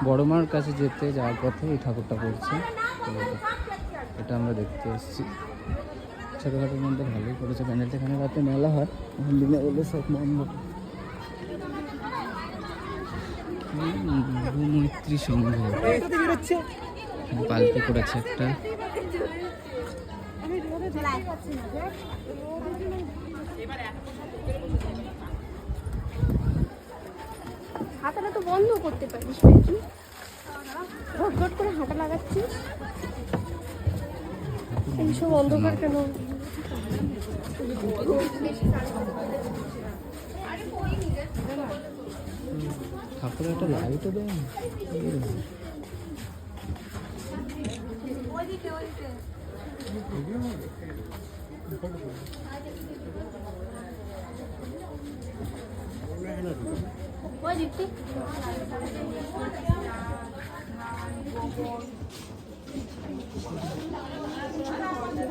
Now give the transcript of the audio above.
বড় মার কাছে যাওয়ার পথে এই ঠাকুরটা পড়ছে। তো এটা আমরা দেখতে এসেছি। ছোটোখাটোর মধ্যে ভালোই করেছে প্যান্ডেলটা। এখানে রাতে মেলা হয়, দিনে হলে সব বন্ধ। মৈত্রী সংঘ পালকি করেছে একটা। হাতাটা তো বন্ধ করতে পারিস, ঘট করে হাঁটা লাগাচ্ছিস, এইসব অন্ধকার কেন? ঠাকুরের একটা লাইটও দেয় না।